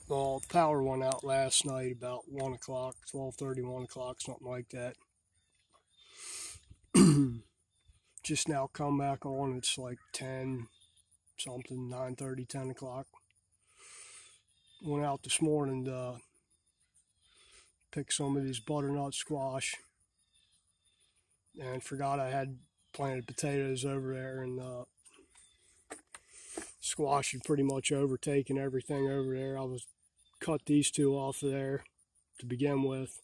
Well, power went out last night about 1 o'clock, 12:30, 1 o'clock, something like that. Just now come back on. It's like 10 something, 9:30, 10 o'clock. Went out this morning to pick some of these butternut squash and forgot I had planted potatoes over there, and squash had pretty much overtaken everything over there. I was cut these two off of there to begin with,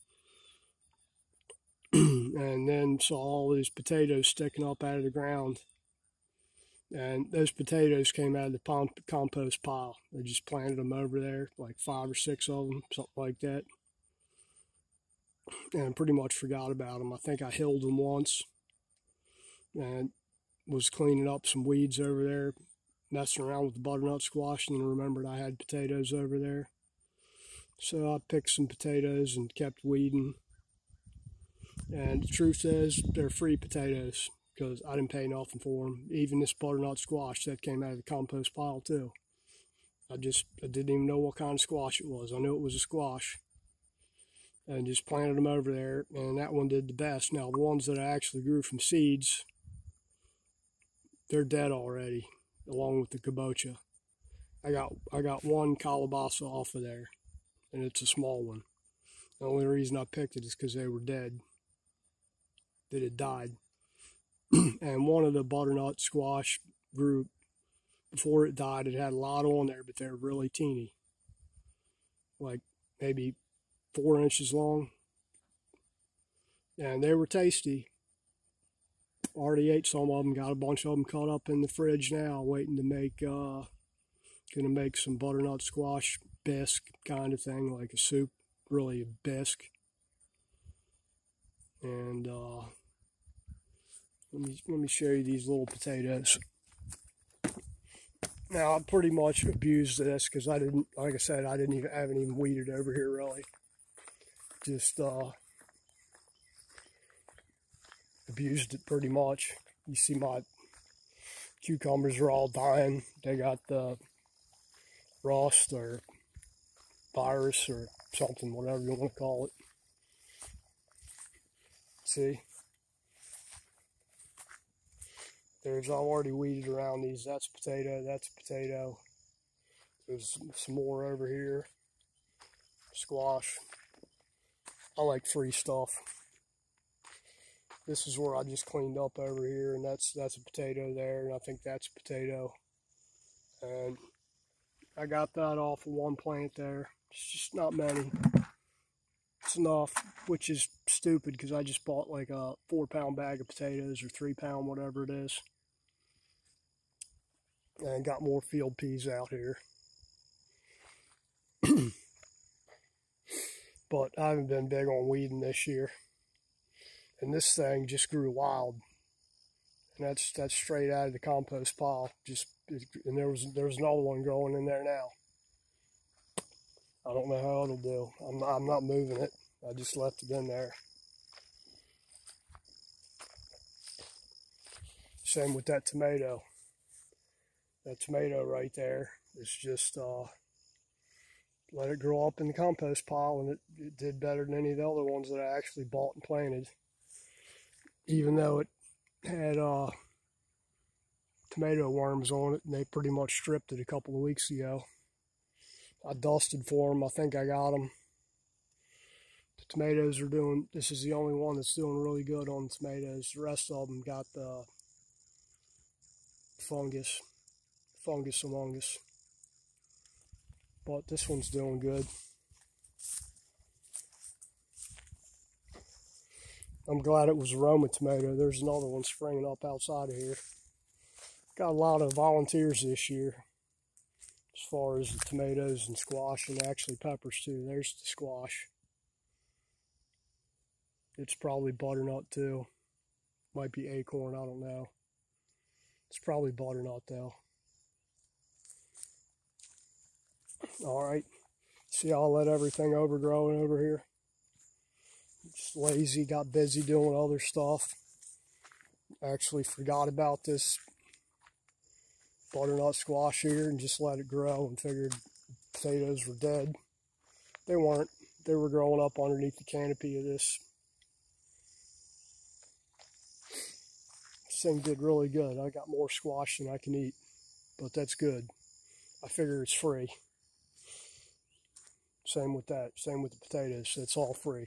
and then saw all these potatoes sticking up out of the ground. And those potatoes came out of the compost pile. They just planted them over there, like 5 or 6 of them, something like that. And pretty much forgot about them. I think I hilled them once and was cleaning up some weeds over there, messing around with the butternut squash, and then remembered I had potatoes over there. So I picked some potatoes and kept weeding. And the truth is, they're free potatoes because I didn't pay nothing for them. Even this butternut squash that came out of the compost pile too. I didn't even know what kind of squash it was. I knew it was a squash, and just planted them over there, and that one did the best. Now the ones that I actually grew from seeds, they're dead already, along with the kabocha. I got one calabasa off of there, and it's a small one. The only reason I picked it is because they were dead. That had died. And one of the butternut squash grew before it died. It had a lot on there, but they're really teeny, like maybe 4 inches long, and they were tasty. Already ate some of them. Got a bunch of them cut up in the fridge now, waiting to make. Gonna make some butternut squash bisque kind of thing, like a soup, really a bisque. And let me show you these little potatoes. Now I pretty much abused this because I didn't, like I said, I haven't even weeded over here really. Just abused it pretty much. You see my cucumbers are all dying. They got the rust or virus or something, whatever you want to call it. See? There's already weeded around these. That's potato, that's potato. There's some more over here. Squash. I like free stuff. This is where I just cleaned up over here, and that's a potato there, and I think that's a potato. And I got that off of one plant there. It's just not many. It's enough, which is stupid because I just bought like a 4-pound bag of potatoes or 3-pound, whatever it is. And got more field peas out here. But I haven't been big on weeding this year. And this thing just grew wild. And that's straight out of the compost pile. And there's another one growing in there now. I don't know how it'll do. I'm not moving it. I just left it in there. Same with that tomato. That tomato right there is just let it grow up in the compost pile, and it did better than any of the other ones that I actually bought and planted. Even though it had tomato worms on it, and they pretty much stripped it a couple of weeks ago. I dusted for them. I think I got them. The tomatoes are doing, this is the only one that's doing really good on the tomatoes. The rest of them got the fungus among us. But this one's doing good. I'm glad it was a Roma tomato. There's another one springing up outside of here. Got a lot of volunteers this year as far as the tomatoes and squash, and actually peppers too. There's the squash. It's probably butternut too. Might be acorn, I don't know. It's probably butternut though. Alright, see, I'll let everything overgrow over here. Just lazy, got busy doing other stuff. Actually forgot about this butternut squash here and just let it grow, and figured potatoes were dead. They weren't. They were growing up underneath the canopy of this. This thing did really good. I got more squash than I can eat, but that's good. I figure it's free. Same with that. Same with the potatoes. It's all free.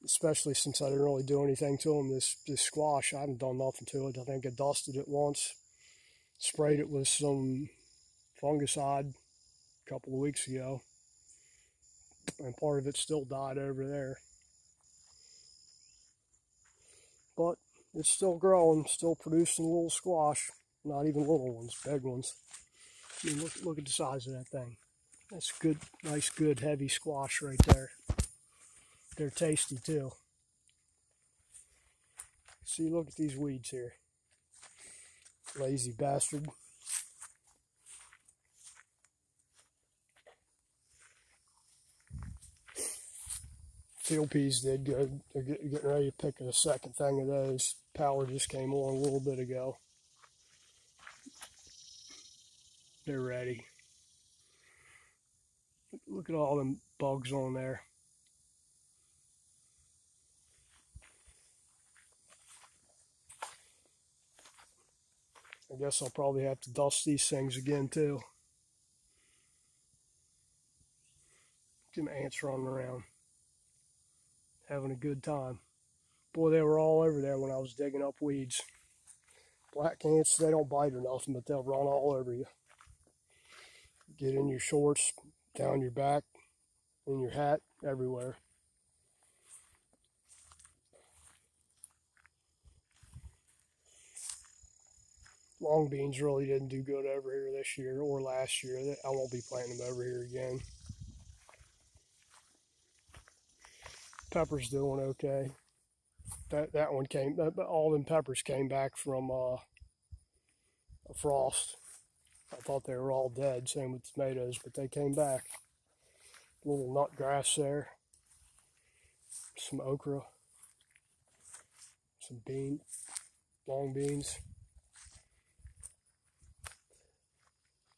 Especially since I didn't really do anything to them. This squash, I haven't done nothing to it. I think I dusted it once, sprayed it with some fungicide a couple of weeks ago, and part of it still died over there. But it's still growing, still producing little squash. Not even little ones, big ones. I mean, look at the size of that thing. That's good, nice, good, heavy squash right there. They're tasty too. See, look at these weeds here. Lazy bastard. Field peas did good. They're getting ready to pick a second thing of those. Power just came on a little bit ago. They're ready. Look at all them bugs on there. I guess I'll probably have to dust these things again too. Some ants running around, having a good time. Boy, they were all over there when I was digging up weeds. Black ants, they don't bite or nothing, but they'll run all over you. Get in your shorts, down your back, in your hat, everywhere. Long beans really didn't do good over here this year or last year. I won't be planting them over here again. Pepper's doing okay. That one came, all them peppers came back from a frost. I thought they were all dead, same with tomatoes, but they came back. Little nut grass there. Some okra. Some long beans.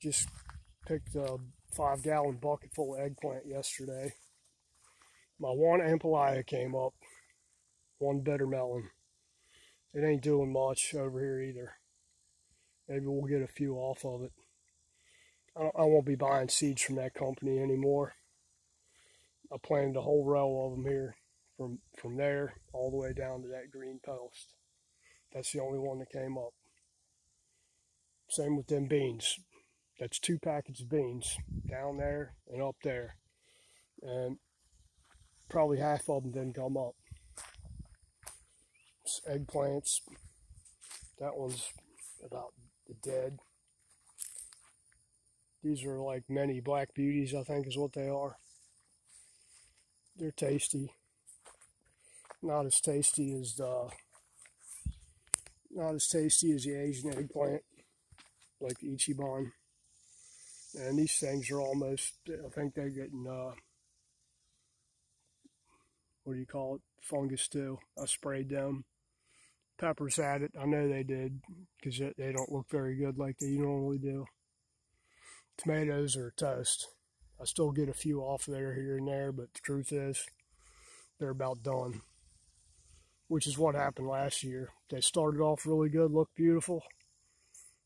Just picked a 5-gallon bucket full of eggplant yesterday. My one ampelaya came up. One bitter melon. It ain't doing much over here either. Maybe we'll get a few off of it. I won't be buying seeds from that company anymore. I planted a whole row of them here from there all the way down to that green post. That's the only one that came up. Same with them beans. That's 2 packets of beans down there and up there. And probably half of them didn't come up. It's eggplants. That one's about dead. These are like mini black beauties, I think is what they are. They're tasty. Not as tasty as the Asian eggplant, like the Ichiban. And these things are almost, I think they're getting, what do you call it, fungus too. I sprayed them. Peppers had it, I know they did, because they don't look very good like they normally do. Tomatoes are toast. I still get a few off there here and there, but the truth is, they're about done. Which is what happened last year. They started off really good, looked beautiful,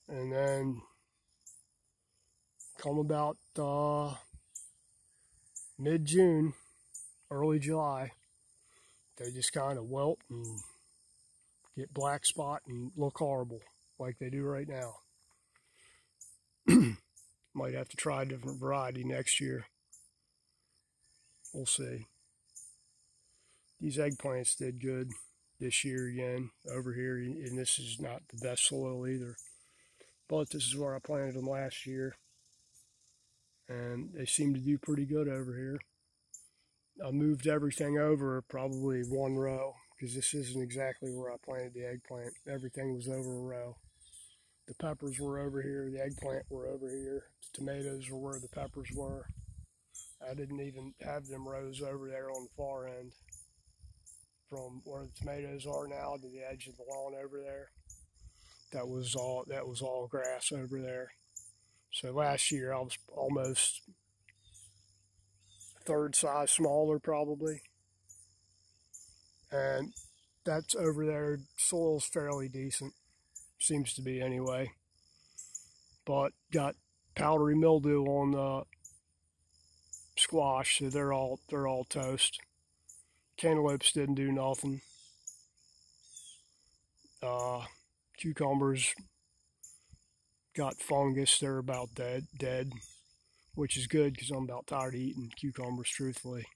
and then come about mid-June, early July, they just kind of wilt and get black spot and look horrible like they do right now. Might have to try a different variety next year. We'll see. These eggplants did good this year again over here, and this is not the best soil either. But this is where I planted them last year, and they seem to do pretty good over here. I moved everything over probably 1 row, because this isn't exactly where I planted the eggplant. Everything was over a row. The peppers were over here, the eggplant were over here, the tomatoes were where the peppers were. I didn't even have them rows over there on the far end. From where the tomatoes are now to the edge of the lawn over there, that was all grass over there. So last year I was almost third size smaller probably. And that's over there. Soil's fairly decent. Seems to be anyway. But got powdery mildew on the squash, so they're all toast. Cantaloupes didn't do nothing. Cucumbers got fungus. They're about dead, which is good because I'm about tired of eating cucumbers, truthfully.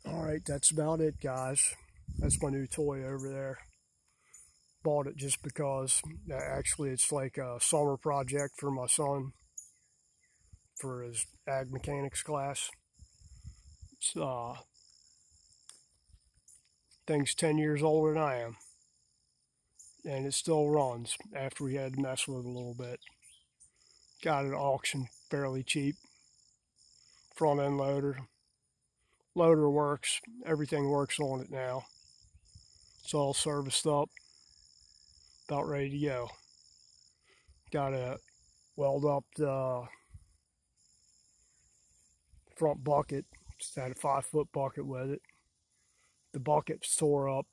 All right, that's about it, guys. That's my new toy over there. Bought it just because actually it's like a summer project for my son for his ag mechanics class. It's thing's 10 years older than I am, and it still runs after we had to mess with it a little bit. Got it at auction fairly cheap. Front end loader. Loader works. Everything works on it now. It's all serviced up. About ready to go. Got to weld up the front bucket. Just had a 5-foot bucket with it. The bucket's tore up.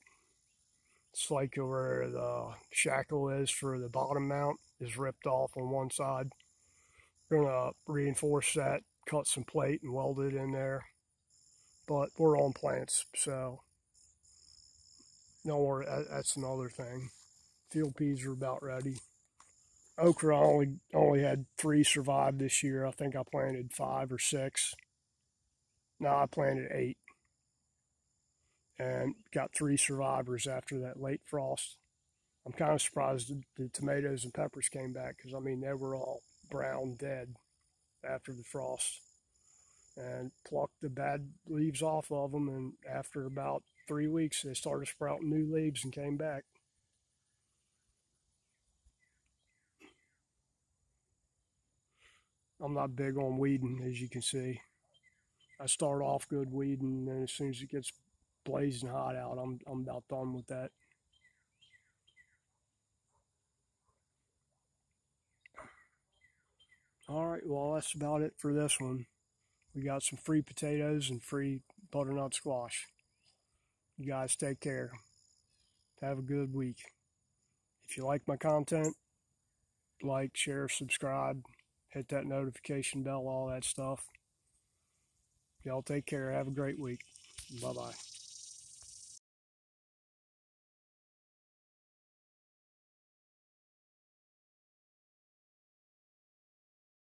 It's like where the shackle is for the bottom mount is ripped off on one side. We're gonna reinforce that, cut some plate and weld it in there. But we're on plants, so don't worry, that's another thing. Field peas are about ready. Okra, I only had 3 survive this year. I think I planted 5 or 6. No, I planted 8. And got 3 survivors after that late frost. I'm kind of surprised the tomatoes and peppers came back because, I mean, they were all brown dead after the frost. And plucked the bad leaves off of them, and after about 3 weeks, they started sprouting new leaves and came back. I'm not big on weeding, as you can see. I start off good weeding, and then as soon as it gets blazing hot out, I'm about done with that. All right, well, that's about it for this one. We got some free potatoes and free butternut squash. You guys take care. Have a good week. If you like my content, like, share, subscribe, hit that notification bell, all that stuff. Y'all take care. Have a great week. Bye-bye.